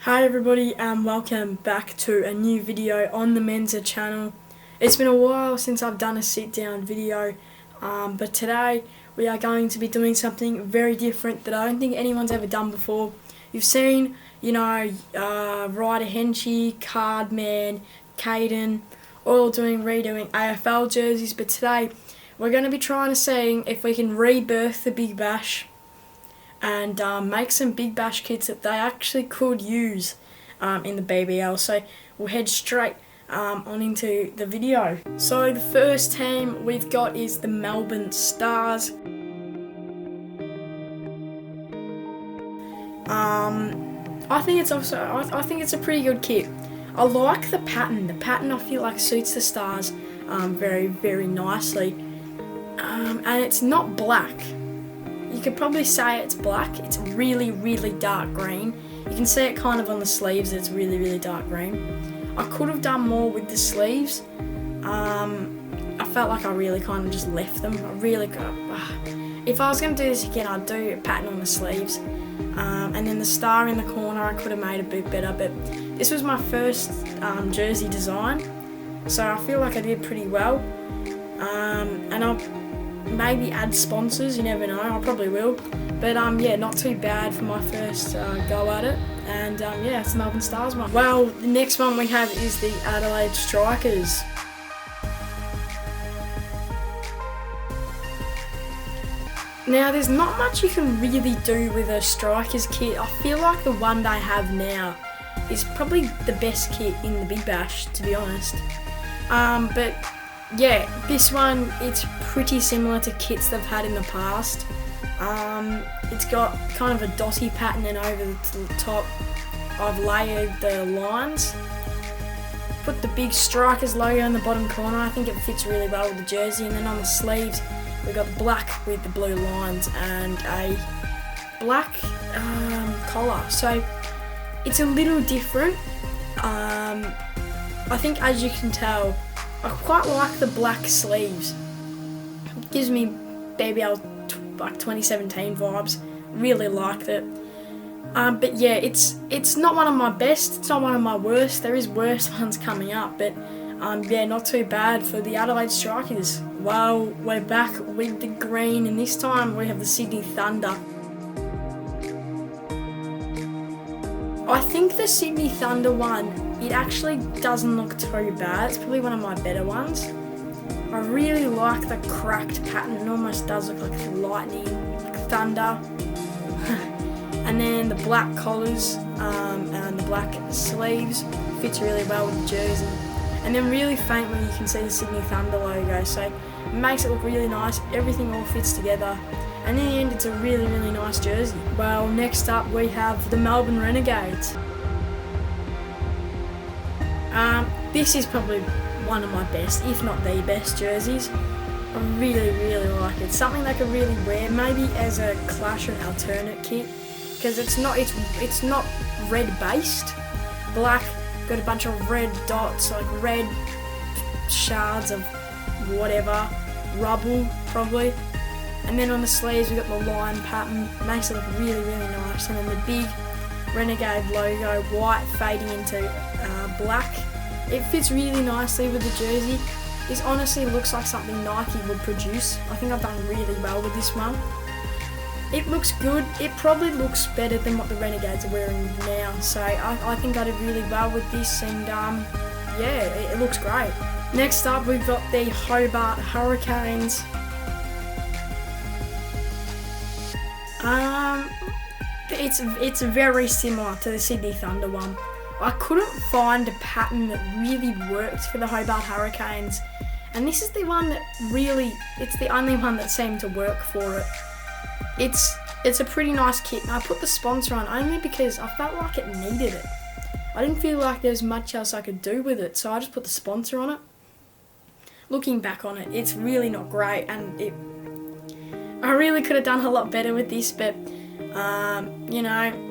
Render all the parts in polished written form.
Hi everybody and welcome back to a new video on the Mensa channel. It's been a while since I've done a sit down video, but today we are going to be doing something very different that I don't think anyone's ever done before. You've seen, Ryder Henchy, Cardman, Caden, all redoing AFL jerseys, but today we're going to be trying to see if we can rebirth the Big Bash and make some Big Bash kits that they actually could use in the BBL. So we'll head straight on into the video. So the first team we've got is the Melbourne Stars. I think it's a pretty good kit. I like the pattern. The pattern I feel like suits the Stars very, very nicely. And it's not black. You could probably say it's black. It's really, really dark green. You can see it kind of on the sleeves. It's really, really dark green. I could have done more with the sleeves. I felt like I really kind of just left them. I really could have. If I was going to do this again, I'd do a pattern on the sleeves. And then the star in the corner I could have made a bit better. But this was my first jersey design. So I feel like I did pretty well. And I'll maybe add sponsors, you never know, I probably will. But yeah, not too bad for my first go at it. And yeah, it's the Melbourne Stars one. Well, the next one we have is the Adelaide Strikers. Now, there's not much you can really do with a Strikers kit. I feel like the one they have now is probably the best kit in the Big Bash, to be honest. But yeah, this one, it's pretty similar to kits they've had in the past. It's got kind of a dotty pattern, and over the top I've layered the lines. Put the big Strikers logo in the bottom corner. I think it fits really well with the jersey. And then on the sleeves we've got black with the blue lines and a black collar. So it's a little different. I think, as you can tell, I quite like the black sleeves. It gives me BBL like 2017 vibes. Really liked it. But yeah, it's not one of my best. It's not one of my worst. There is worse ones coming up, but yeah, not too bad for the Adelaide Strikers. Well, we're back with the green, and this time we have the Sydney Thunder. I think the Sydney Thunder one, it actually doesn't look too bad. It's probably one of my better ones. I really like the cracked pattern. It almost does look like lightning, like thunder. And then the black collars and the black sleeves fits really well with the jersey. And then really faintly you can see the Sydney Thunder logo, so it makes it look really nice. Everything all fits together. And in the end, it's a really, really nice jersey. Well, next up we have the Melbourne Renegades. This is probably one of my best, if not the best jerseys. I really, really like it. Something they could really wear, maybe as a clash and alternate kit, because it's not red based. Black, got a bunch of red dots, like red shards of whatever, rubble probably. And then on the sleeves we've got the line pattern, makes it look really, really nice. And then the big Renegade logo, white fading into black. It fits really nicely with the jersey. This honestly looks like something Nike would produce. I think I've done really well with this one. It looks good. It probably looks better than what the Renegades are wearing now. So I think I did really well with this, and yeah, it looks great. Next up we've got the Hobart Hurricanes. It's very similar to the Sydney Thunder one. I couldn't find a pattern that really worked for the Hobart Hurricanes, and this is the one that really, it's the only one that seemed to work for it. It's a pretty nice kit, and I put the sponsor on only because I felt like it needed it. I didn't feel like there was much else I could do with it, so I just put the sponsor on it. Looking back on it, it's really not great, and I really could have done a lot better with this, but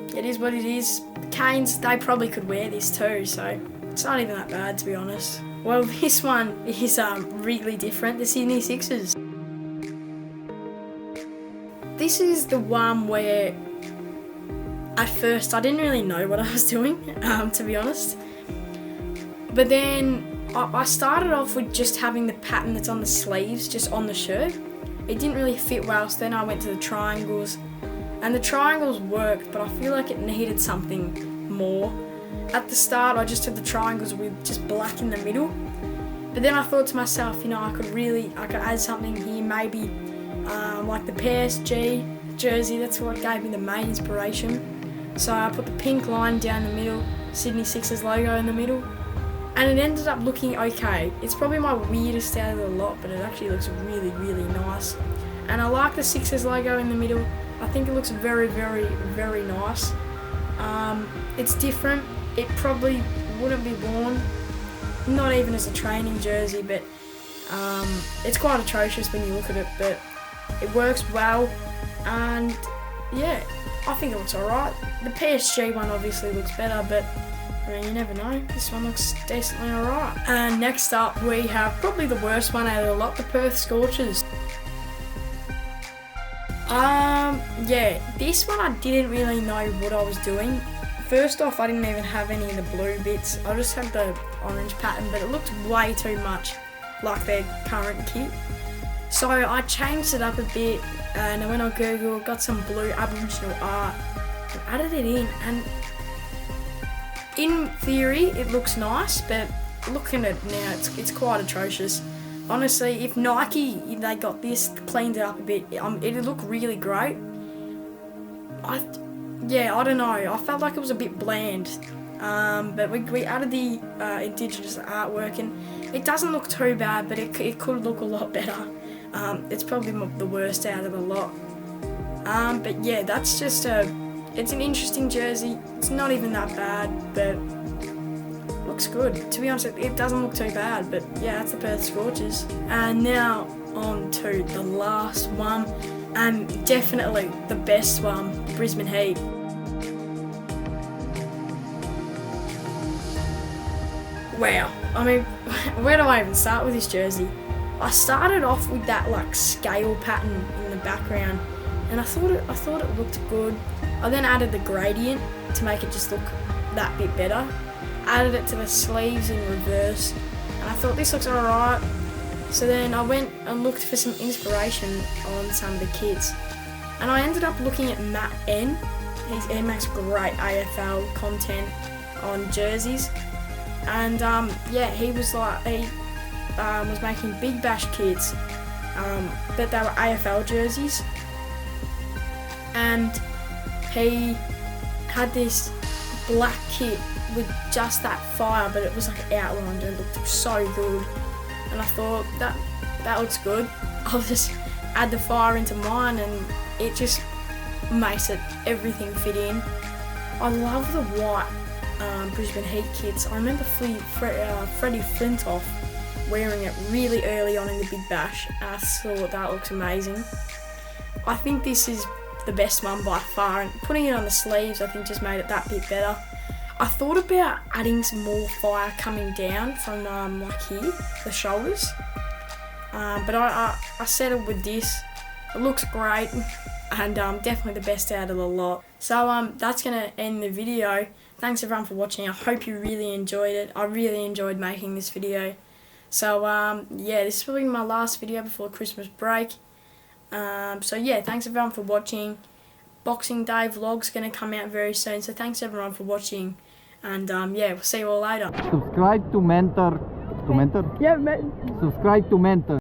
it is what it is. Canes, they probably could wear this too, so it's not even that bad, to be honest. Well, this one is really different, the Sydney Sixers. This is the one where at first I didn't really know what I was doing, to be honest. But then I started off with just having the pattern that's on the sleeves, just on the shirt. It didn't really fit well, so then I went to the triangles. And the triangles worked, but I feel like it needed something more. At the start, I just did the triangles with just black in the middle. But then I thought to myself, you know, I could add something here, maybe like the PSG jersey. That's what gave me the main inspiration. So I put the pink line down the middle, Sydney Sixers logo in the middle. And it ended up looking okay. It's probably my weirdest out of the lot, but it actually looks really, really nice. And I like the Sixers logo in the middle. I think it looks very, very, very nice. It's different. It probably wouldn't be worn, not even as a training jersey, but it's quite atrocious when you look at it, but it works well. And yeah, I think it looks alright. The PSG one obviously looks better, but I mean, you never know. This one looks decently alright. And next up, we have probably the worst one out of the lot, the Perth Scorchers. Yeah, this one I didn't really know what I was doing. First off, I didn't even have any of the blue bits. I just had the orange pattern, but it looked way too much like their current kit. So I changed it up a bit, and I went on Google, got some blue Aboriginal art, and added it in. And in theory, it looks nice, but looking at it now, it's quite atrocious. Honestly, if Nike, they got this, cleaned it up a bit, it'd look really great. I don't know, I felt like it was a bit bland. But we added the Indigenous artwork, and it doesn't look too bad, but it could look a lot better. It's probably the worst out of the lot. But yeah, that's just it's an interesting jersey. It's not even that bad, but looks good. To be honest, it doesn't look too bad, but yeah, that's the Perth Scorchers. And now on to the last one, and definitely the best one, Brisbane Heat. Wow, I mean, where do I even start with this jersey? I started off with that like scale pattern in the background, and I thought it looked good. I then added the gradient to make it just look that bit better. Added it to the sleeves in reverse, and I thought this looks alright. So then I went and looked for some inspiration on some of the kits, and I ended up looking at Matt N. He makes great AFL content on jerseys, and he was making Big Bash kits, but they were AFL jerseys, and he had this black kit with just that fire, but it was like outlined and it looked so good. And I thought that looks good. I'll just add the fire into mine, and it just makes everything fit in. I love the white Brisbane Heat kits. I remember Freddie Flintoff wearing it really early on in the Big Bash, and I thought that looks amazing. I think this is the best one by far, and putting it on the sleeves I think just made it that bit better. I thought about adding some more fire coming down from like here, the shoulders, but I settled with this. It looks great, and definitely the best out of the lot. So that's going to end the video. Thanks everyone for watching. I hope you really enjoyed it. I really enjoyed making this video. So yeah, this is probably my last video before Christmas break. So yeah, thanks everyone for watching. Boxing Day vlog's going to come out very soon, so thanks everyone for watching, and yeah, we'll see you all later. Subscribe to Mentor. To Mentor? Yeah, Subscribe to Mentor.